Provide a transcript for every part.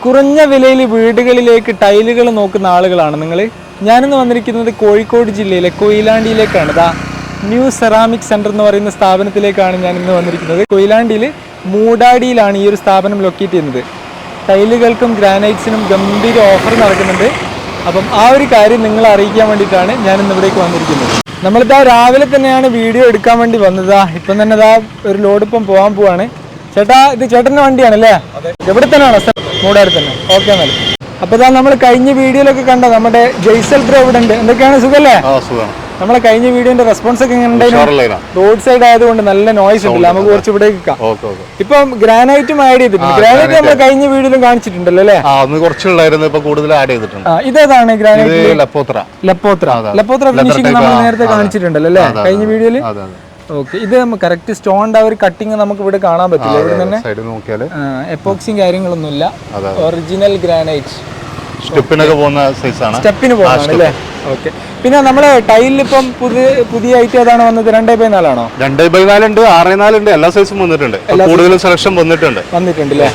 കുറഞ്ഞ വിലയിൽ വീടുകളിലേക്ക് ടൈലുകൾ നോക്കുന്ന ആളുകളാണ് നിങ്ങൾ. ഞാനിന്ന് വന്നിരിക്കുന്നത് കോഴിക്കോട് ജില്ലയിലെ കൊയിലാണ്ടിയിലേക്കാണ്. ന്യൂ സെറാമിക് സെന്റർ എന്ന് പറയുന്ന സ്ഥാപനത്തിലേക്കാണ് ഞാൻ ഇന്ന് വന്നിരിക്കുന്നത്. കൊയിലാണ്ടിയിൽ മൂടാടിയിലാണ് ഈ ഒരു സ്ഥാപനം ലൊക്കേറ്റ് ചെയ്യുന്നത്. ടൈലുകൾക്കും ഗ്രാനൈറ്റ്സിനും ഗംഭീര ഓഫർ നടക്കുന്നുണ്ട്. അപ്പം ആ ഒരു കാര്യം നിങ്ങളെ അറിയിക്കാൻ വേണ്ടിയിട്ടാണ് ഞാൻ ഇന്ന് ഇവിടേക്ക് വന്നിരിക്കുന്നത്. നമ്മളിതാ രാവിലെ തന്നെയാണ് വീഡിയോ എടുക്കാൻ വേണ്ടി വന്നത്. ഇപ്പം തന്നെ ഒരു ലോഡ് ഇപ്പം പോകാൻ പോവാണ്. ചേട്ടാ, ഇത് ചേട്ടൻ്റെ വണ്ടിയാണല്ലേ? എവിടെ തന്നെയാണോ? മൂടാടി തന്നെ. ഓക്കെ എന്നാൽ. അപ്പോൾ നമ്മൾ കഴിഞ്ഞ വീഡിയോയിലൊക്കെ കണ്ട നമ്മുടെ ജയ്സൽ ബ്രോ ഇവിടെ ഉണ്ട്. എന്തൊക്കെയാണ്, സുഖല്ലേ? നമ്മളെ കഴിഞ്ഞ വീഡിയോന്റെ റെസ്പോൺസ് ഒക്കെ എങ്ങനെ ഉണ്ടായിരുന്നു? റോഡ് സൈഡ് ആയതുകൊണ്ട് നല്ല നോയ്സ് ഉണ്ടല്ലോ, നമുക്ക് കുറച്ച് ഇവിടെ ഇപ്പം ഗ്രാനൈറ്റും ആഡ് ചെയ്തിട്ടുണ്ട്. ഗ്രാനൈറ്റ് നമ്മൾ കഴിഞ്ഞ വീഡിയോയിലും കാണിച്ചിട്ടുണ്ടല്ലോ അല്ലേ? ഇതേതാണ് ഗ്രാനൈറ്റ്? ലപ്പോത്ര ഫിനിഷിംഗ് നമ്മൾ നേരത്തെ കാണിച്ചിട്ടുണ്ടല്ലോ അല്ലേ കഴിഞ്ഞ വീഡിയോയില്? ഓക്കെ, ഇത് കറക്റ്റ് സ്റ്റോണിന്റെ ഒരു കട്ടിങ് നമുക്ക് ഇവിടെ കാണാൻ പറ്റില്ല. ഇവിടെ തന്നെ എപ്പോക്സിയും കാര്യങ്ങളൊന്നുമില്ല, ഒറിജിനൽ ഗ്രാനൈറ്റ്. സ്റ്റെപ്പിന് പോകുന്നതാണല്ലേ? ഓക്കെ. പിന്നെ നമ്മളെ ടൈലിൽ ഇപ്പം പുതിയ ഐറ്റം ഏതാണ് വന്നത്? 2x4 ആണോ? 2x4 ഉണ്ട്, 6x4 ഉണ്ട്, എല്ലാ സൈസും വന്നിട്ടുണ്ട്. കൂടുതൽ സെലക്ഷൻ വന്നിട്ടുണ്ട് അല്ലേ?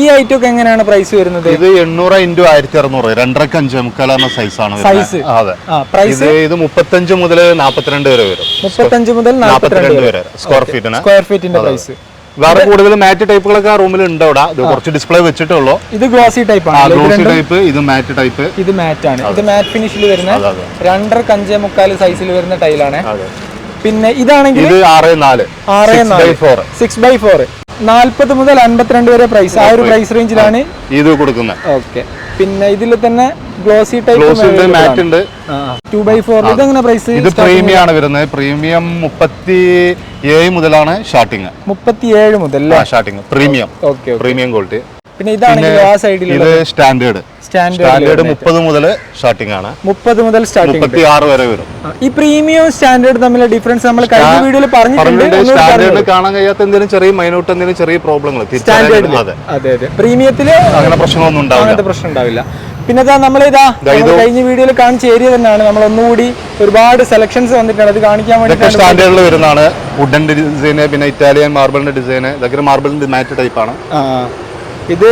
ഈ ഐറ്റം ഒക്കെ എങ്ങനെയാണ് പ്രൈസ് വരുന്നത്? ഇത് 800 × 1600, 2.5 മുക്കാലാണ് സൈസാണ് സൈസ്. അതെ, പ്രൈസ് ഇത് 35 മുതൽ 42 വരെ വരും. 35 മുതൽ 42 വരെ സ്ക്വയർ ഫീറ്റിന്റെ പ്രൈസ്. വേറെ കൂടുതൽ മാറ്റ് ടൈപ്പുകളൊക്കെ ആ റൂമിൽ ഉണ്ട്. അവിടെ ഇത് കുറച്ച് ഡിസ്പ്ലേ വെച്ചിട്ടുള്ളൂ. ഇത് ഗ്ലോസി ടൈപ്പ് ആണ്. ഗ്ലോസി ടൈപ്പ്, ഇത് മാറ്റ് ടൈപ്പ്. ഇത് മാറ്റ് ആണ്. ഇത് മാറ്റ് ഫിനിഷിൽ വരുന്ന 2.5 സൈസിൽ വരുന്ന ടൈലാണ്. പിന്നെ ഇതാണെങ്കിൽ 6x4 6x4 40 മുതൽ 52 വരെ പ്രൈസ്. ആ ഒരു പ്രൈസ് റേഞ്ചിലാണ് ഇത് കൊടുക്കുന്നത്. ഓക്കെ. പിന്നെ ഇതിൽ തന്നെ ഗ്ലോസി ടൈപ്പ് മാറ്റ് ഉണ്ട്. 2x4 ഇതെങ്ങനെ പ്രൈസ്? ഇത് പ്രീമിയം ആണ് വരുന്നത്. പ്രീമിയം 37 മുതലാണ് സ്റ്റാർട്ടിങ്. 37 മുതൽ starting premium. Okay, premium quality. പിന്നെ ഇതാണെങ്കിൽ ആ സൈഡിൽ ഇത് സ്റ്റാൻഡേർഡ് 30 മുതൽ സ്റ്റാർട്ടിംഗ് ആണ്. 30 മുതൽ 36 വരെ വരും. ഈ പ്രീമിയം സ്റ്റാൻഡേർഡ് തമ്മിലുള്ള ഡിഫറൻസ് നമ്മൾ കഴിഞ്ഞ വീഡിയോയിൽ പറഞ്ഞിട്ടുണ്ട്. സ്റ്റാൻഡേർഡ് കാണാൻ കഴിയാത്ത എന്തെങ്കിലും ചെറിയ പ്രോബ്ലങ്ങൾ പ്രീമിയത്തില് അങ്ങനെ പ്രശ്നമൊന്നും ഉണ്ടാവില്ല. അങ്ങനത്തെ പ്രശ്നം ഉണ്ടാവില്ല. പിന്നെ നമ്മളിതാ കഴിഞ്ഞ വീഡിയോയിൽ കാണിച്ച ഏരിയ തന്നെയാണ്. നമ്മൾ ഒന്നുകൂടി ഒരുപാട് സെലക്ഷൻസ് വന്നിട്ടുണ്ട്, അത് കാണിക്കാൻ വേണ്ടി. സ്റ്റാൻഡേർഡിൽ വരുന്നതാണ്. വുഡൻ ഡിസൈന്, പിന്നെ ഇറ്റാലിയൻ മാർബിളിന്റെ ഡിസൈന്. ഇതൊക്കെ മാർബിളിന്റെ മാറ്റ് ടൈപ്പ് ആണ്. ഇത്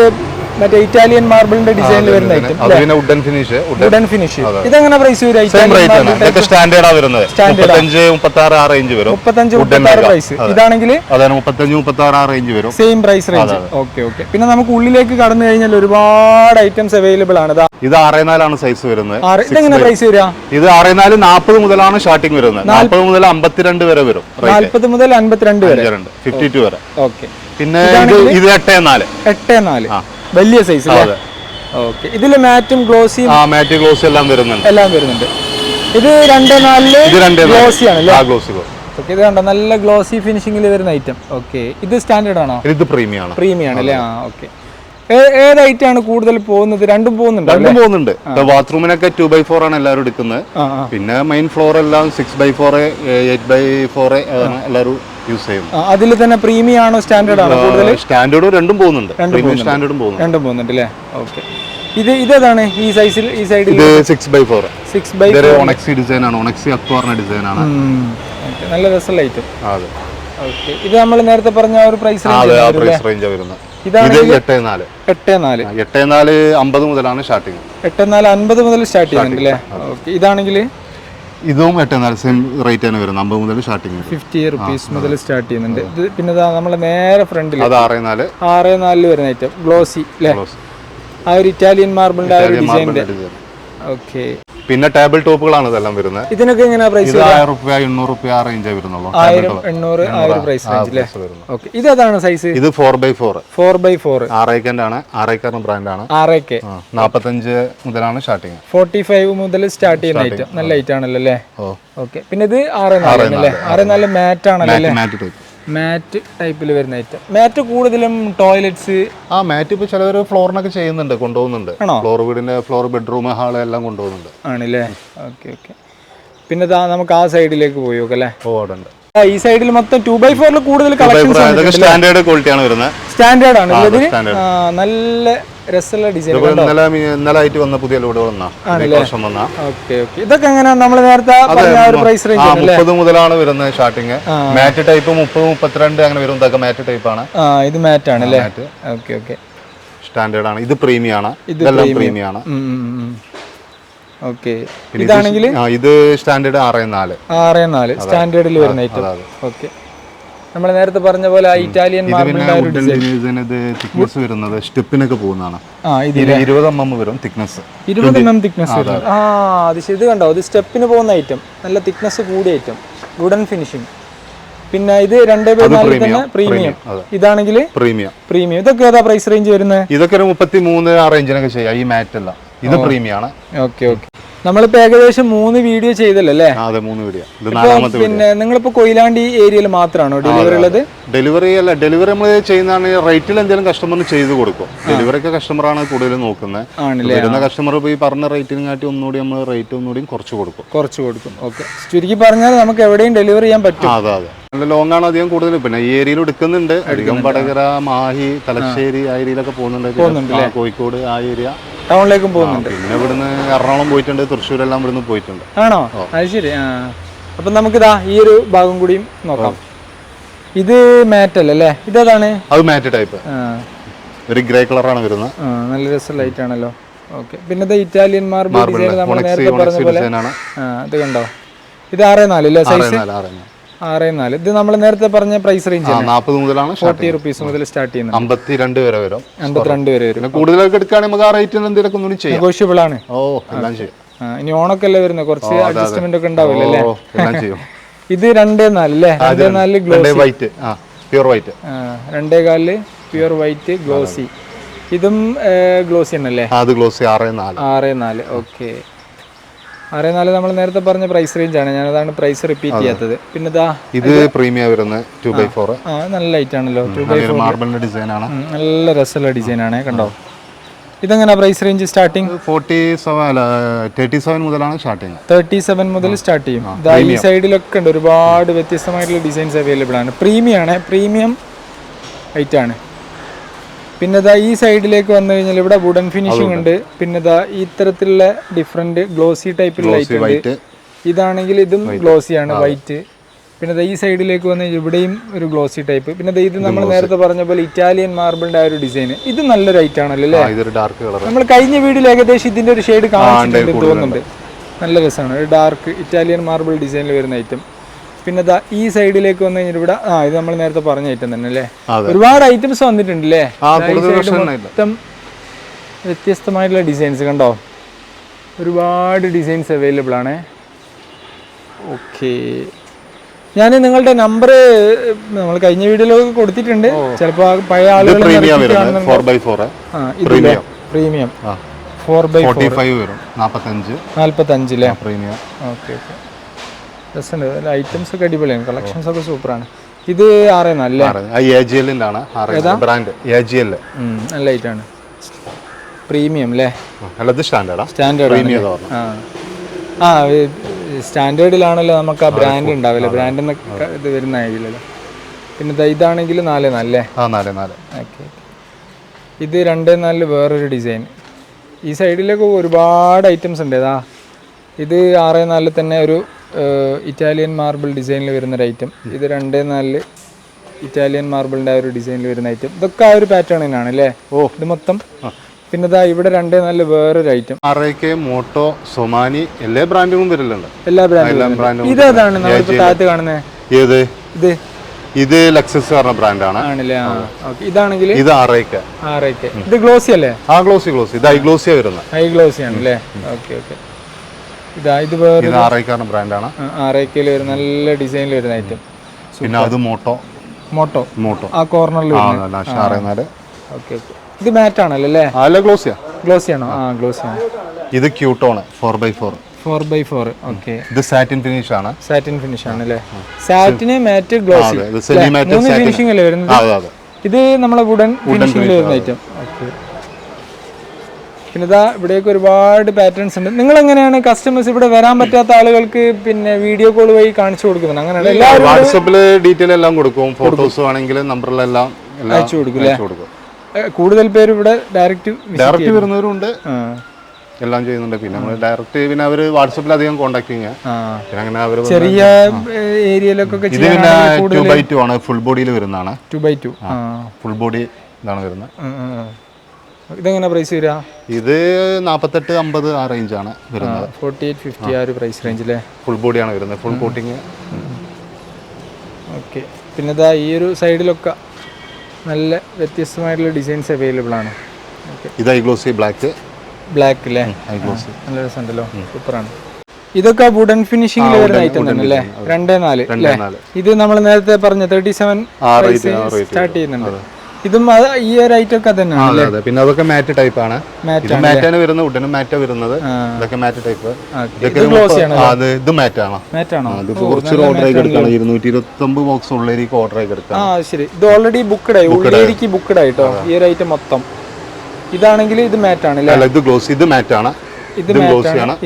മറ്റേ ഇറ്റാലിയൻ മാർബിളിന്റെ ഡിസൈനിൽ വരുന്ന ഐറ്റം. Wooden finish. ഇതെങ്ങനെ പ്രൈസ് വരും? സ്റ്റാൻഡേർഡാ വരുന്നത്. 35-36 ആ റേഞ്ച് വരും. 35-36 പ്രൈസ്. ഇതാണെങ്കിൽ 35-36 റേഞ്ച് വരും. Same price range. ഓക്കെ. പിന്നെ നമുക്ക് ഉള്ളിലേക്ക് കടന്നു കഴിഞ്ഞാൽ ഒരുപാട് ഐറ്റംസ് അവൈലബിൾ ആണ്. ഇത് 6x4 ആണ് സൈസ് വരുന്നത്. ഇതെങ്ങനെ പ്രൈസ് വരിക? ഇത് 6x4 40 മുതലാണ് സ്റ്റാർട്ടിംഗ് വരുന്നത്. 40 മുതൽ 52 വരെ വരും. 40 മുതൽ 52 വരെ, 52 വരെ. ഓക്കെ. പിന്നെ ഇത് 8x4 വലിയ സൈസ്. ഓക്കെ. ഇതില് മാറ്റും ഗ്ലോസിയും മാറ്റ് ഗ്ലോസി എല്ലാം വരുന്നുണ്ട്. ഇത് 2x4 ഗ്ലോസി ആണല്ലേ? ഓക്കെ. ഇത് കണ്ടോ, നല്ല ഗ്ലോസി ഫിനിഷിംഗിൽ വരുന്ന ഐറ്റം. ഓക്കെ. ഇത് സ്റ്റാൻഡേർഡ് ആണോ? ഇത് പ്രീമിയം ആണല്ലേ? ഓക്കെ. ഏത് ഐറ്റം ആണ് കൂടുതൽ പോകുന്നത്? രണ്ടും പോകുന്നുണ്ട്. ബാത്റൂമിനൊക്കെ 2x4 ആണ് എല്ലാവരും എടുക്കുന്നത്. പിന്നെ മെയിൻ ഫ്ലോർ എല്ലാം 6x4, 8x4 എല്ലാവരും യൂസ് ചെയ്യും. അതിൽ തന്നെ പ്രീമിയം ആണോ സ്റ്റാൻഡേർഡ് ആണോ കൂടുതൽ? സ്റ്റാൻഡേർഡും രണ്ടും പോകുന്നുണ്ട് അല്ലേ? ഓക്കെ. ഇതേതാണ് ഈ സൈസിൽ? ഈ സൈഡിൽ 6x4 ഒണക്സി ഡിസൈൻ ആണ്. ഒണക്സി അക്വാറിന്റെ ഡിസൈൻ ആണ്. നല്ല രസമുള്ള ഐറ്റം. ഓക്കെ. ഇത് നമ്മൾ നേരത്തെ പറഞ്ഞ ഒരു പ്രൈസ് റേഞ്ച് വരുന്നത്. ഇത് 8x4 50 മുതലാണ് സ്റ്റാർട്ടിങ്. 8x4 50 മുതൽ സ്റ്റാർട്ട് ചെയ്യുന്നുണ്ട് അല്ലേ? ഓക്കെ. ഇതാണെങ്കിൽ ഇതും 8x4 സെയിം റേറ്റ് ആണ് വരുന്നത്. 50 മുതൽ സ്റ്റാർട്ടിങ്, 50 rupees മുതൽ സ്റ്റാർട്ട് ചെയ്യുന്നുണ്ട്. ഇത് പിന്നെ നമ്മളെ നേരെ ഫ്രണ്ടിൽ 6x4 വരുന്ന ഐറ്റം ഗ്ലോസി അല്ലേ? ആ ഒരു ഇറ്റാലിയൻ മാർബിളിന്റെ ആ ഒരു ഡിസൈനിന്റെ. ഓക്കെ. പിന്നെ ടേബിൾ ടോപ്പുകളാണ് ഇതെല്ലാം വരുന്നത്. ഇതിനൊക്കെ എങ്ങനെയാ പ്രൈസ്? 1000 രൂപ 800 രൂപ ആ റേഞ്ചേ വരുന്നുള്ളൂ. 1000-800 ആ ഒരു പ്രൈസ് റേഞ്ചിലെ. ഓക്കെ. ഇതേതാണ് സൈസ്? ഇത് 4x4 RAK ആണ്. RAK ബ്രാൻഡ് ആണ്. 45 മുതലാണ് സ്റ്റാർട്ടിങ്. 45 മുതൽ സ്റ്റാർട്ട് ചെയ്യുന്ന ഐറ്റം. നല്ല ഐറ്റം ആണല്ലോ അല്ലേ? ഓക്കെ. പിന്നെ ഇത് 6x4 അല്ലേ? 6x4 മാറ്റ് ആണല്ലോ? മാറ്റ് ടൈപ്പിൽ വരുന്ന ഐറ്റം. മാറ്റ് കൂടുതലും ടോയ്ലറ്റ്സ്. മാറ്റ് ഇപ്പൊ ചിലവർ ഫ്ലോറിനൊക്കെ ചെയ്യുന്നുണ്ട്, കൊണ്ടുപോകുന്നുണ്ട്. ഫ്ലോർ വീടിന്റെ ഫ്ലോർ, ബെഡ്റൂം, ഹാള് എല്ലാം കൊണ്ടുപോകുന്നുണ്ട്. ആണല്ലേ? ഓക്കെ. പിന്നെ നമുക്ക് ആ സൈഡിലേക്ക് പോയി നോക്കാം അല്ലേ? അവിടെ ഉണ്ട്. ഈ സൈഡിൽ മൊത്തം 2x4 കൂടുതൽ കളക്ഷൻസ്. സ്റ്റാൻഡേർഡ് ക്വാളിറ്റി ആണ് വരുന്നത്. സ്റ്റാൻഡേർഡ് ആണ്. നല്ല രസമുള്ള ഡിസൈൻ. ഇന്നലെ ആയിട്ട് വന്ന പുതിയ ലോഡുകൾ. ഇതൊക്കെ എങ്ങനെയാ? നമ്മൾ നേരത്തെ പ്രൈസ് റേഞ്ച് 30 മുതലാണ് വരുന്നത് സ്റ്റാർട്ടിങ്. മാറ്റ് ടൈപ്പ് 30-32 അങ്ങനെ വരും. ഇതൊക്കെ മാറ്റ് ടൈപ്പ് ആണ്. ഇത് മാറ്റ് ആണല്ലേ? ഓക്കെ. സ്റ്റാൻഡേർഡ് ആണ്. ഇത് പ്രീമിയം ആണ്. ഇതെല്ലാം പ്രീമിയം ആണ്. ഓക്കെ. ഇതാണെങ്കിൽ ഇത് സ്റ്റാൻഡേർഡ് 6.4 സ്റ്റാൻഡേർഡിൽ വരുന്ന ഐറ്റം. ഓക്കെ. നമ്മൾ നേരത്തെ പറഞ്ഞ പോലെ ഇറ്റാലിയൻ മാർബിളിന്റെ തിക്നെസ് വരുന്നത് സ്റ്റെപ്പിനൊക്കെ പോകുന്നതാണ്. 20 mm വരും തിക്നെസ്. 20 mm തിക്നെസ് വരും. അത് ശരി. ഇത് കണ്ടോ, ഇത് സ്റ്റെപ്പിന് പോകുന്ന ഐറ്റം, നല്ല തിക്നെസ് കൂടിയ ഐറ്റം, വുഡൻ ഫിനിഷിംഗ്. പിന്നെ ഇത് 2/4 തന്നെ പ്രീമിയം. ഇതാണെങ്കിൽ പ്രീമിയം. ഇതൊക്കെ ഏതാ പ്രൈസ് റേഞ്ച് വരുന്നത്? ഇതൊക്കെ 33 ആ റേഞ്ചിനൊക്കെ ചെയ്യാം. ഈ മാറ്റ് അല്ല, ഇത് പ്രീമിയം ആണ്. ഓക്കെ. നമ്മളിപ്പോ ഏകദേശം 3 വീഡിയോ ചെയ്തല്ലേ? അതെ, 3 വീഡിയോ. ഇത് 4ാമത്തെ. പിന്നെ നിങ്ങളിപ്പോ കൊയിലാണ്ടി ഏരിയയിൽ മാത്രമാണോ ഡെലിവറി ഉള്ളത്? ഡെലിവറി അല്ല, ഡെലിവറി നമ്മൾ ചെയ്യുന്നതാണ്. റേറ്റിൽ എന്തെങ്കിലും കസ്റ്റമറിന് ചെയ്ത് കൊടുക്കും. ഡെലിവറി ഒക്കെ കസ്റ്റമറാണ് കൂടുതൽ നോക്കുന്നത്. വരുന്ന കസ്റ്റമർ ഈ പറഞ്ഞ റേറ്റിനും കാട്ടി ഒന്നുകൂടി നമ്മൾ റേറ്റ് ഒന്നുകൂടി കുറച്ച് കൊടുക്കും. ഓക്കെ. ചുരുക്കി പറഞ്ഞാൽ നമുക്ക് എവിടെയും ഡെലിവറി ചെയ്യാൻ പറ്റും. അതെ. നല്ല ലോങ് ആണ് അധികം കൂടുതൽ. പിന്നെ ഈ ഏരിയയിൽ എടുക്കുന്നുണ്ട്. അധികം വടകര, മാഹി, തലശ്ശേരി ആ ഏരിയയിലൊക്കെ പോകുന്നുണ്ട്. കോഴിക്കോട് ആ ഏരിയ ടൗണിലേക്കും പോകുന്നുണ്ട്. പിന്നെ ഇവിടുന്ന് എറണാകുളം പോയിട്ടുണ്ട്, തൃശ്ശൂരെല്ലാം ഇവിടുന്ന് പോയിട്ടുണ്ട്. ആണോ? അത് ശരി. അപ്പൊ നമുക്കിതാ ഈ ഒരു ഭാഗം കൂടിയും നോക്കാം. ഇത് മാറ്റ് അല്ലേ? ഇതാണ് അത് മാറ്റ് ടൈപ്പ്. ഒരു ഗ്രേ കളറാണ് വരുന്നത്. നല്ല രസമുള്ള ലൈറ്റ് ആണല്ലോ. ഓക്കെ. പിന്നെ ഇത് ഇറ്റാലിയൻ മാർബിൾ ഡിസൈൻ നമ്മൾ നേരത്തെ പറഞ്ഞ പോലെ. ഇത് കണ്ടോ, ഇത് 6.4 അല്ലേ സൈസ്? 6.4. ഇത് നമ്മൾ നേരത്തെ പറഞ്ഞ പ്രൈസ് റേഞ്ച് 40 മുതലാണ്, 40 rupees മുതൽ സ്റ്റാർട്ട് ചെയ്യുന്നത്. 52 വരെ വരും. 52 വരെ വരും. കൂടുതലൊക്കെ എടുക്കുകയാണെങ്കിൽ നമുക്ക് ആ റേറ്റിൽ എന്തെങ്കിലും ഒന്നും ചെയ്യാം. നെഗോഷ്യബിൾ ആണ്. എല്ലാം ചെയ്യും. ഇനി ഓണൊക്കെ അല്ലേ വരുന്നത്, കുറച്ച് അഡ്ജസ്റ്റ്മെന്റ് ഒക്കെ ഉണ്ടാവില്ല അല്ലേ? എല്ലാം ചെയ്യും. ഇത് 2.4 അല്ലേ? 2.4 glossy white, pure white. 2.4 pure white glossy. ഇതും ഗ്ലോസി ആണല്ലേ? അത് ഗ്ലോസി 6.4. ഓക്കെ. 6.4 നമ്മൾ നേരത്തെ പറഞ്ഞ പ്രൈസ് റേഞ്ച് ആണ്. ഞാനതാണ് പ്രൈസ് റിപ്പീറ്റ് ചെയ്യാത്തത്. പിന്നെ ഇത് പ്രീമിയം വരുന്നത് 2/4. നല്ല ലൈറ്റ് ആണല്ലോ. 2/4 മാർബിളിന്റെ ഡിസൈൻ ആണ്. നല്ല രസമുള്ള ഡിസൈൻ ആണ്. കണ്ടോ, ഇതെങ്ങനെ പ്രൈസ് റേഞ്ച് സ്റ്റാർട്ടിങ്? 37 മുതലാണ് സ്റ്റാർട്ടിങ്. 37 മുതൽ സ്റ്റാർട്ട് ചെയ്യും. ഈ സൈഡിലൊക്കെ ഉണ്ട് ഒരുപാട് വ്യത്യസ്തമായിട്ടുള്ള ഡിസൈൻസ് അവൈലബിൾ ആണ്. പ്രീമിയം ഐറ്റ് ആണ്. പിന്നെ ഈ സൈഡിലേക്ക് വന്നു കഴിഞ്ഞാൽ ഇവിടെ വുഡൻ ഫിനിഷിംഗ് ഉണ്ട്. പിന്നെ ഇത്തരത്തിലുള്ള ഡിഫറെന്റ് ഗ്ലോസി ടൈപ്പിലുള്ള ലൈറ്റ് ഉണ്ട്. ഇതാണെങ്കിൽ ഇതും ഗ്ലോസിയാണ്, വൈറ്റ്. പിന്നെ ഈ സൈഡിലേക്ക് വന്നു കഴിഞ്ഞാൽ ഇവിടെയും ഒരു ഗ്ലോസി ടൈപ്പ്. പിന്നെ ഇത് നമ്മൾ നേരത്തെ പറഞ്ഞ പോലെ ഇറ്റാലിയൻ മാർബിളിന്റെ ആ ഒരു ഡിസൈൻ, ഇത് നല്ലൊരു ഐറ്റ് ആണല്ലോ അല്ലേ? നമ്മൾ കഴിഞ്ഞ വീഡിയോയിൽ ഏകദേശം ഇതിന്റെ ഒരു ഷെയ്ഡ് കാണിച്ചിട്ടുണ്ട് തോന്നുന്നുണ്ട്. നല്ല രസമാണ്. ഒരു ഡാർക്ക് ഇറ്റാലിയൻ മാർബിൾ ഡിസൈനിൽ വരുന്ന ഐറ്റം. പിന്നെ ഈ സൈഡിലേക്ക് വന്നു കഴിഞ്ഞാൽ ഇവിടെ ഇത് നമ്മൾ നേരത്തെ പറഞ്ഞ ഐറ്റം തന്നെ അല്ലേ? ഒരുപാട് ഐറ്റംസ് വന്നിട്ടുണ്ട് അല്ലേ? മൊത്തം വ്യത്യസ്തമായിട്ടുള്ള ഡിസൈൻസ് കണ്ടോ, ഒരുപാട് ഡിസൈൻസ് അവൈലബിൾ ആണ്. ഓക്കെ. ഞാൻ നിങ്ങളുടെ നമ്പർ നമ്മൾ കഴിഞ്ഞ വീഡിയോയിലൊക്കെ കൊടുത്തിട്ടുണ്ട്. ചിലപ്പോ പഴയ ആളുകൾ പ്രീമിയം 4/4 വരും. 45 അല്ലേ? പ്രീമിയം. ഓക്കെ. രസമുണ്ട്. ഐറ്റംസ് ഒക്കെ അടിപൊളിയാണ്. കളക്ഷൻസ് ഒക്കെ സൂപ്പറാണ്. ഇത് 6.4 അല്ലേ? നല്ല ഐറ്റാണ്. പ്രീമിയം അല്ലേ? സ്റ്റാൻഡേർഡിലാണല്ലോ നമുക്ക് ആ ബ്രാൻഡ് ഉണ്ടാവില്ല. ബ്രാൻഡിൽ ഇത് വരുന്ന ആയില്ലല്ലോ. പിന്നെ ഇതാണെങ്കിൽ 4.4 അല്ലേ? ഓക്കെ. ഇത് 2.4 വേറൊരു ഡിസൈൻ. ഈ സൈഡിലൊക്കെ ഒരുപാട് ഐറ്റംസ് ഉണ്ട്. ഇത് 6.4 തന്നെ ഒരു ഇറ്റാലിയൻ മാർബിൾ ഡിസൈനിൽ വരുന്നൊരു ഐറ്റം. ഇത് 2.4 ഇറ്റാലിയൻ മാർബിളിൻ്റെ ആ ഒരു ഡിസൈനിൽ വരുന്ന ഐറ്റം. ഇതൊക്കെ ആ ഒരു പാറ്റേൺ തന്നെയാണ് അല്ലേ? ഇത് മൊത്തം. പിന്നെ ഇവിടെ 2.4 വേറൊരു ഐറ്റം. മോട്ടോ, സൊമാനി എല്ലാ ബ്രാൻഡും വരില്ലുണ്ട്. എല്ലാ ബ്രാൻഡും. ഇതേതാണ് നമ്മളിപ്പോൾ താഴത്ത് കാണുന്നത്? ഇത് ലക്സസ് പറഞ്ഞ ബ്രാൻഡാണ്. ആണല്ലേ? ഇതാണെങ്കിൽ ഇത് 6K. ഇത് ഗ്ലോസി അല്ലേ? ഗ്ലോസി. ഇത് ഹൈ ഗ്ലോസിയാ വരുന്നത്. ഹൈ ഗ്ലോസി ആണല്ലേ? ഓക്കെ. ഇത് വേറെ ബ്രാൻഡാണ്. 6Kയിൽ വരുന്ന നല്ല ഡിസൈനിൽ വരുന്ന ഐറ്റം. പിന്നെ അത് മോട്ടോ ആ കോർണറിൽ. ഓക്കെ. ഇത് മാറ്റ് ആണല്ലോ അല്ലേ? ഗ്ലോസി ആണോ? ഗ്ലോസിയാണ്. ഇത് ക്യൂട്ടോണ് 4/4. ഓക്കെ. ഇത് സാറ്റിൻ ഫിനിഷ് ആണ്. അല്ലേ? സാറ്റിന് മാറ്റ് ഗ്ലോസി ഫിനിഷിംഗ് അല്ലേ വരുന്നത്? ഇത് നമ്മളെ വുഡൻ ഫിനിഷിംഗിൽ വരുന്ന ഐറ്റം. ഓക്കെ. പിന്നെ ഇവിടേക്ക് ഒരുപാട് പാറ്റേൺസ് ഉണ്ട്. നിങ്ങൾ എങ്ങനെയാണ് കസ്റ്റമേഴ്സ് ഇവിടെ വരാൻ പറ്റാത്ത ആളുകൾക്ക് പിന്നെ വീഡിയോ കോൾ വഴി കാണിച്ചു കൊടുക്കുന്നത്? അങ്ങനെയാണ് വാട്സാപ്പില് ഡീറ്റെയിൽ എല്ലാം കൊടുക്കും. ഫോട്ടോസ് ആണെങ്കിൽ നമ്പറിലെല്ലാം അയച്ചു കൊടുക്കും. കൂടുതൽ പേര് ഇവിടെ ഡയറക്റ്റ് വരുന്നവരുണ്ട്, എല്ലാം ചെയ്യുന്നുണ്ട്. പിന്നെ നമ്മൾ ഡയറക്റ്റ് പിന്നെ അവര് വാട്സാപ്പിൽ അധികം കോൺടാക്ട് ചെയ്യാം. ചെറിയ ഏരിയയിലൊക്കെ 2/2 ആണ്. ഫുൾ ബോഡിയിൽ വരുന്നതാണ്. 2/2 ഫുൾ ബോഡി ഇതാണ് വരുന്നത്. ഇതെങ്ങനെ പ്രൈസ് വരിക? ഇത് 48-50 ആ റേഞ്ചാണ് വരുന്നത്. 48-50 ആ ഒരു പ്രൈസ് റേഞ്ചിലെ ഫുൾ ബോഡിയാണ് വരുന്നത്, ഫുൾ കോട്ടിങ്. ഓക്കെ. പിന്നെ ഇതാ ഈ ഒരു സൈഡിലൊക്കെ നല്ല വ്യത്യസ്തമായിട്ടുള്ള ഡിസൈൻസ് അവൈലബിൾ ആണ്. ഇത് ഐഗ്ലോസി ബ്ലാക്ക് അല്ലേ? നല്ല രസമുണ്ടല്ലോ, സൂപ്പറാണ്. ഇതൊക്കെ വുഡൻ ഫിനിഷിംഗിൽ വരുന്ന ഐറ്റം തന്നെ അല്ലേ? 2.4. ഇത് നമ്മൾ നേരത്തെ പറഞ്ഞ 37 സ്റ്റാർട്ട് ചെയ്യുന്നുണ്ട്. ഇതും ഈ ഒരു ഐറ്റം ഒക്കെ തന്നെയാണ്. പിന്നെ അതൊക്കെ മാറ്റ് ടൈപ്പ് ആണ്. മാറ്റാണ് വരുന്നത്, വുഡനും മാറ്റാ വരുന്നത്. ഇതൊക്കെ മാറ്റ് ടൈപ്പ്. ഇത് മാറ്റാണോ? കുറച്ച് ഓർഡർ ആയി എടുക്കണം. 229 ബോക്സ് ഉള്ളേക്ക് ഓർഡർ ആയി എടുക്കാം. ശരി. ഇത് ഓൾറെഡി ബുക്ക്ഡ് ആയി, ഉള്ളേക്ക് ബുക്ക്ഡ് ആയിട്ടോ ഈ ഒരു ഐറ്റം മൊത്തം. ഇതാണെങ്കിൽ ഇത് മാറ്റ് ആണ് അല്ലേ? ഇത് ഗ്ലോസി, ഇത് മാറ്റ് ആണ്.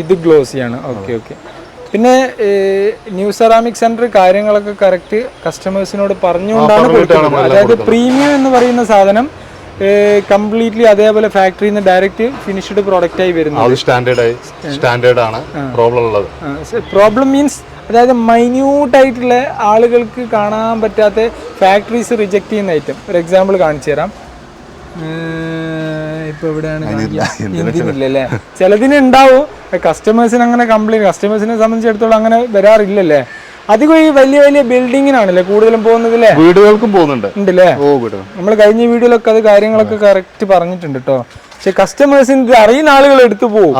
ഇത് ഗ്ലോസിയാണ്. ഓക്കെ. പിന്നെ ന്യൂ സെറാമിക് സെന്റർ കാര്യങ്ങളൊക്കെ കറക്റ്റ് കസ്റ്റമേഴ്സിനോട് പറഞ്ഞുകൊണ്ടാണ് കൊടുക്കുന്നത്. അതായത് പ്രീമിയം എന്ന് പറയുന്ന സാധനം കംപ്ലീറ്റ്ലി അതേപോലെ ഫാക്ടറിയിൽ നിന്ന് ഡയറക്റ്റ് ഫിനിഷ്ഡ് പ്രോഡക്റ്റ് ആയി വരുന്നത്. പ്രോബ്ലം മീൻസ് അതായത് മൈന്യൂട്ട് ആയിട്ടുള്ള ആളുകൾക്ക് കാണാൻ പറ്റാത്ത ഫാക്ടറീസ് റിജക്ട് ചെയ്യുന്ന ഐറ്റം. ഒരു എക്സാമ്പിൾ കാണിച്ചു തരാം. ഇപ്പൊ എവിടെയാണ്? ഇന്ത്യയിലല്ലേ? ചിലതിന് ഉണ്ടാവും, കസ്റ്റമേഴ്സിന് അങ്ങനെ കംപ്ലൈന്റ്. കസ്റ്റമേഴ്സിനെ സംബന്ധിച്ചിടത്തോളം അങ്ങനെ വരാറില്ലല്ലേ? അധികം ഈ വലിയ വലിയ ബിൽഡിങ്ങിനാണല്ലേ കൂടുതലും പോകുന്നതില്ലേ? വീടുകൾക്കും പോകുന്നുണ്ട് ഉണ്ടല്ലേ? നമ്മൾ കഴിഞ്ഞ വീഡിയോയിലൊക്കെ അത് കാര്യങ്ങളൊക്കെ കറക്റ്റ് പറഞ്ഞിട്ടുണ്ട് കേട്ടോ. പക്ഷെ കസ്റ്റമേഴ്സിന് ഇത് അറിയുന്ന ആളുകൾ എടുത്തു പോകും.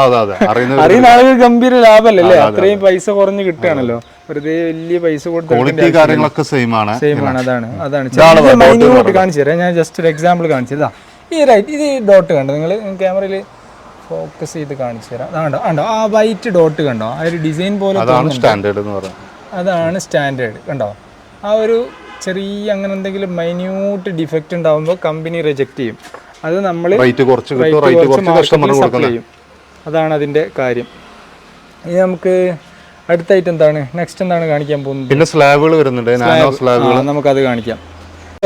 അറിയുന്ന ആളുകൾ ഗംഭീര ലാഭമല്ലേ? അത്രയും പൈസ കുറഞ്ഞ് കിട്ടുകയാണല്ലോ. വെറുതെ വലിയ പൈസ കൊടുത്ത് സെയിം ആണ്. അതാണ് മൈന്യൂട്ട് കാണിച്ചു തരാം. ഞാൻ ജസ്റ്റ് ഒരു എക്സാമ്പിൾ കാണിച്ചതാ. ഈ റൈറ്റ് ഇത് ഡോട്ട് കണ്ടോ നിങ്ങൾ? ക്യാമറയിൽ ഫോക്കസ് ചെയ്ത് കാണിച്ചു തരാം. കണ്ടോ ആ വൈറ്റ് ഡോട്ട് കണ്ടോ? ആ ഒരു ഡിസൈൻ പോലെ അതാണ് സ്റ്റാൻഡേർഡ്. കണ്ടോ ആ ഒരു ചെറിയ അങ്ങനെ എന്തെങ്കിലും മൈന്യൂട്ട് ഡിഫക്റ്റ് ഉണ്ടാകുമ്പോൾ കമ്പനി റിജക്ട് ചെയ്യും. അത് നമ്മൾ സപ്ലൈ ചെയ്യും. അതാണ് അതിന്റെ കാര്യം. ഇനി നമുക്ക് അടുത്തായിട്ട് എന്താണ് നെക്സ്റ്റ് എന്താണ് കാണിക്കാൻ പോകുന്നത്? പിന്നെ സ്ലാബുകൾ വരുന്നുണ്ട്, നാനോ സ്ലാബുകൾ. നമുക്കത് കാണിക്കാം.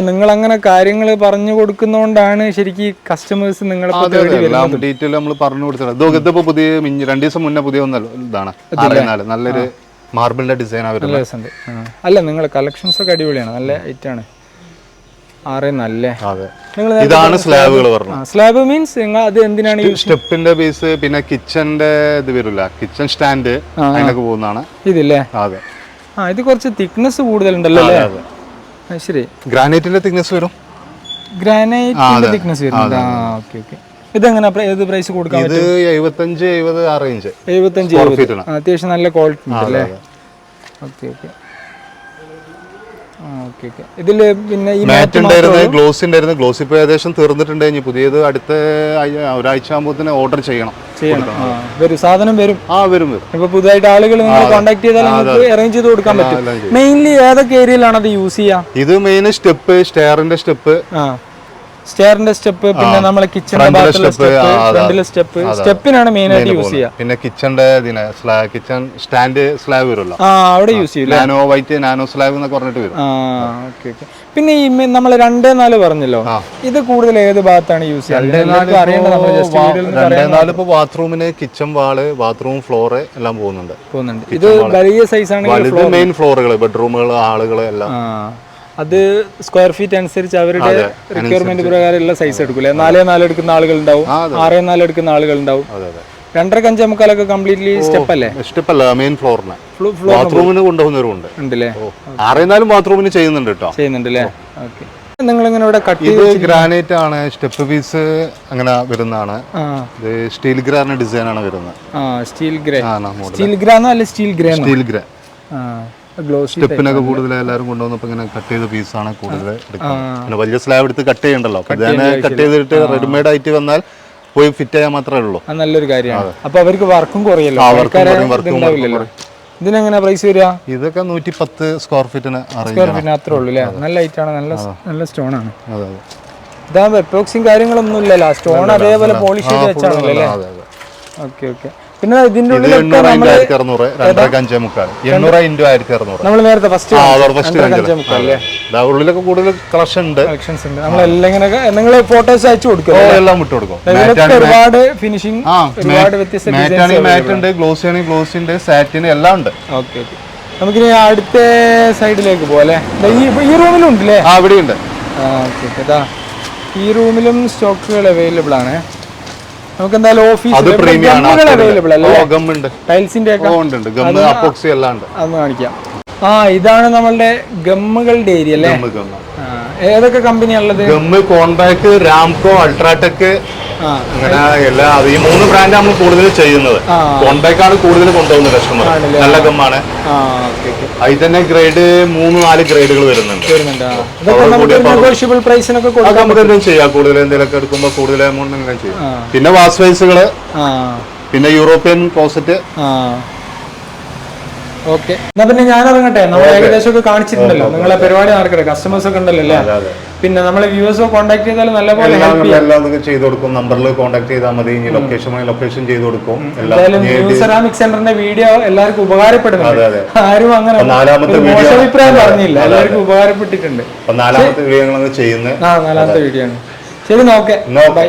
നിങ്ങൾ അങ്ങനെ കാര്യങ്ങൾ പറഞ്ഞു കൊടുക്കുന്നോണ്ടാണ് ശരിക്കും കസ്റ്റമേഴ്സ് നിങ്ങളെ ഡീറ്റെയിൽ നമ്മൾ പറഞ്ഞു കൊടുത്തത്. ഇതിപ്പോ പുതിയ 2 ദിവസം മുന്നേ പുതിയ ഇതാണ് നല്ലൊരു മാർബിളിന്റെ ഡിസൈൻ. അല്ല നിങ്ങളെ കളക്ഷൻസ് ഒക്കെ അടിപൊളിയാണ്, നല്ല ഐറ്റാണ്. 6.4. ഇതാണ് സ്ലാബുകൾ പറഞ്ഞത്. സ്ലാബ് മീൻസ് അത് എന്തിനാണ്? സ്റ്റെപ്പിന്റെ ബേസ്, പിന്നെ കിച്ചന്റെ ഇത് വരില്ല, കിച്ചൺ സ്റ്റാൻഡ് അതിനൊക്കെ പോകുന്നതാണ് ഇതില്ലേ? അതെ. ഇത് കുറച്ച് തിക്നെസ് കൂടുതലുണ്ടല്ലോ അല്ലേ? ശരി. ഗ്രാനൈറ്റിന്റെ തിക്നെസ് വരും. ഗ്രാനൈറ്റിന്റെ തിക്നെസ് വരുന്നുണ്ട്. ഓക്കെ. ഇതെങ്ങനെ ഏത് പ്രൈസ് കൊടുക്കാൻ പറ്റും? 75-70 ആ റേഞ്ച്. 75-70 അത്യാവശ്യം നല്ല ക്വാളിറ്റി ഉണ്ട് അല്ലേ? ഓക്കെ. ഇതില് പിന്നെ ഈ മാറ്റ് ഉണ്ടായിരുന്നു, ഗ്ലോസി ഉണ്ടായിരുന്നു. ഗ്ലോസി ഇപ്പൊ ഏകദേശം തീർന്നിട്ടുണ്ട്. പുതിയത് അടുത്ത ഒരാഴ്ച ആകുമ്പോഴത്തേന് ഓർഡർ ചെയ്യണം. സാധനം വരും. ഇപ്പൊ പുതുതായിട്ട് ആളുകൾ കോൺടാക്ട് ചെയ്താൽ നമുക്ക് അറേഞ്ച് ചെയ്ത് കൊടുക്കാൻ പറ്റും. മെയിൻലി ഏതൊക്കെ ഏരിയയിലാണ് അത് യൂസ് ചെയ്യാ? ഇത് മെയിൻ സ്റ്റെപ്പ്, സ്റ്റെയറിന്റെ സ്റ്റെപ്പ്, പിന്നെ നമ്മളെ കിച്ചണിന്റെ സ്റ്റെപ്പിനാണ് മെയിൻ ആയിട്ട് യൂസ് ചെയ്യുക. പിന്നെ കിച്ചന്റെ കിച്ചൺ സ്റ്റാൻഡ് സ്ലാബ് വരുമല്ലോ, അവിടെ യൂസ് ചെയ്യും. നാനോ വൈറ്റ്, നാനോ സ്ലാബ് എന്നൊക്കെ പറഞ്ഞിട്ട് വരും. പിന്നെ ഈ നമ്മൾ 2.4 പറഞ്ഞല്ലോ, ഇത് കൂടുതൽ ഏത് ഭാഗത്താണ് യൂസ് ചെയ്യുന്നത്? 2.4 ഇപ്പൊ ബാത്റൂമിന്, കിച്ചൺ വാള്, ബാത്റൂം ഫ്ലോറ് എല്ലാം പോകുന്നുണ്ട്. ഇത് വലിയ സൈസ് ആണ്. മെയിൻ ഫ്ലോറുകൾ, ബെഡ്റൂമുകൾ, ആളുകൾ എല്ലാം. അത് സ്ക്വയർ ഫീറ്റ് അനുസരിച്ച് അവരുടെ റിക്വയർമെന്റ് പ്രകാരമുള്ള സൈസ് എടുക്കൂലേ? 4.4 എടുക്കുന്ന ആളുകൾ ഉണ്ടാവും, 6.4 എടുക്കുന്ന ആളുകൾ ഉണ്ടാവും. 2.5-5 കംപ്ലീറ്റ്ലി സ്റ്റെപ്പ് അല്ലേ? സ്റ്റെപ്പ് അല്ല, മെയിൻ ഫ്ലോറിന്. ബാത്റൂമിന് കൊണ്ടുപോകുന്നവരുണ്ട്. ഉണ്ടല്ലേ? 6.4 ബാത്റൂമിന് ചെയ്യുന്നുണ്ട് കേട്ടോ. ചെയ്യുന്നുണ്ടല്ലേ? ഓക്കെ. നിങ്ങൾ ഇങ്ങനെ ഇവിടെ കട്ട് ചെയ്ത് ഗ്രാനൈറ്റ് ആണ്, സ്റ്റെപ്പ് പീസ് അങ്ങനെ വരുന്നതാണ്. ഇത് സ്റ്റീൽ ഗ്രാന ഡിസൈൻ ആണ് വരുന്നത്. Steel grey. സ്റ്റീൽ ഗ്രാനോ അല്ല സ്റ്റീൽ ഗ്രേ? Steel grey. സ്റ്റെപ്പിനൊക്കെ കൂടുതൽ എല്ലാവരും കൊണ്ടുവന്നപ്പോ ഇങ്ങനെ കട്ട് ചെയ്ത പീസാണ് കൂടുതൽ എടുക്കുന്നത്. പിന്നെ വലിയ സ്ലാബ് എടുത്ത് കട്ട് ചെയ്യണ്ടല്ലോ, കട്ട് ചെയ്തിട്ട് റെഡിമെയ്ഡ് ആയിട്ട് വന്നാൽ പോയി ഫിറ്റ് ചെയ്യാൻ മാത്രമേ ഉള്ളൂ. നല്ലൊരു കാര്യമാണ്. അപ്പൊ അവർക്ക് വർക്കും കുറയല്ലോ. ഇതിനെങ്ങനെ പ്രൈസ് വരിക? ഇതൊക്കെ 110 സ്ക്വയർ ഫീറ്റിന് അത്രേ ഉള്ളൂ അല്ലേ? നല്ല ഹൈറ്റ് ആണ്, നല്ല സ്റ്റോൺ ആണ്. ഇതാകുമ്പോ എപ്പോക്സിയും കാര്യങ്ങളൊന്നും ഇല്ലല്ലോ, സ്റ്റോൺ അതേപോലെ പോളിഷ് ചെയ്ത് വെച്ചാണല്ലോ അല്ലേ? ഓക്കെ. പിന്നെ ഇതിന്റെ നമ്മൾ നേരത്തെ ഉള്ളിലൊക്കെ കൂടുതൽ കളക്ഷൻ ഉണ്ട്. നമ്മളെല്ലാം ഇങ്ങനെ നിങ്ങൾ ഫോട്ടോസ് അയച്ചു കൊടുക്കും, ഒരുപാട് ഫിനിഷിംഗ്, ഒരുപാട് വ്യത്യസ്ത മാറ്റ് ഉണ്ട്, ഗ്ലോസി ആണെങ്കിൽ ഗ്ലോസി ഉണ്ട്, സാറ്റിന് എല്ലാം ഉണ്ട്. ഓക്കെ. നമുക്കിനി അടുത്ത സൈഡിലേക്ക് പോലെ ഈ റൂമിലും ഉണ്ടല്ലേ? ഇവിടെ ഉണ്ട്. ഈ റൂമിലും സ്റ്റോക്കുകൾ അവൈലബിൾ ആണ്. നമുക്ക് എന്തായാലും അത് പ്രീമിയം ആണ്. അവൈലബിൾ അല്ലേ? ഗമ്മുണ്ട്, ടൈൽസിന്റെ ഒക്കെ ഉണ്ട്, ഗമ്മ് അപ്പോക്സി എല്ലാം ഉണ്ട്. അതൊന്ന് കാണിക്കാം. ഇതാണ് നമ്മളുടെ ഗമ്മുകളുടെ ഏരിയ അല്ലേ? ഏതൊക്കെ കമ്പനിയാണുള്ളത്? ഗമ്മ്, കോൺടാക്ട്, രാംകോ, അൾട്രാടെക്, അങ്ങനെ എല്ലാ ഈ 3 ബ്രാൻഡ് നമ്മൾ കൂടുതൽ ചെയ്യുന്നത്. കോൺടാക്ട് ആണ് കൂടുതൽ കൊണ്ടുപോകുന്നത് കസ്റ്റമർ. നല്ല ഗമ്മാണ്. അതിൽ തന്നെ ഗ്രേഡ് 3-4 ഗ്രേഡുകൾ വരുന്നുണ്ട്. നെഗോഷ്യബിൾ പ്രൈസിനൊക്കെ നമുക്ക് എന്തെങ്കിലും ചെയ്യാം. കൂടുതൽ എന്തെങ്കിലുമൊക്കെ എടുക്കുമ്പോൾ കൂടുതൽ എമൗണ്ട് എന്തെങ്കിലും ചെയ്യാം. പിന്നെ വാഷ് വൈസുകള്, പിന്നെ യൂറോപ്യൻ ക്ലോസറ്റ്. ഓക്കെ, എന്നാ പിന്നെ ഞാൻ ഇറങ്ങട്ടെ. നമ്മൾ ഏകദേശം ഒക്കെ കാണിച്ചിട്ടുണ്ടല്ലോ. നിങ്ങളെ പരിപാടി നടക്കട്ടെ, കസ്റ്റമേഴ്സ് ഒക്കെ ഉണ്ടല്ലോ അല്ലേ? പിന്നെ നമ്മളെ വ്യൂവേഴ്സോ കോൺടാക്ട് ചെയ്താലും നല്ലപോലെ ചെയ്ത് കൊടുക്കും. നമ്പറിൽ കോൺടാക്ട് ചെയ്താൽ മതി. ലൊക്കേഷൻ ചെയ്ത് കൊടുക്കും. ന്യൂ സെറാമിക് സെന്ററിന്റെ വീഡിയോ എല്ലാവർക്കും ഉപകാരപ്പെടുന്നുണ്ട്. ആരും അങ്ങനെ മോശാഭിപ്രായം പറഞ്ഞില്ല, എല്ലാവർക്കും ഉപകാരപ്പെട്ടിട്ടുണ്ട്. 4ാമത്തെ വീഡിയോ ചെയ്യുന്നത്. 4ാമത്തെ വീഡിയോ ആണ്. ശരി, നോക്കെ, ബൈ.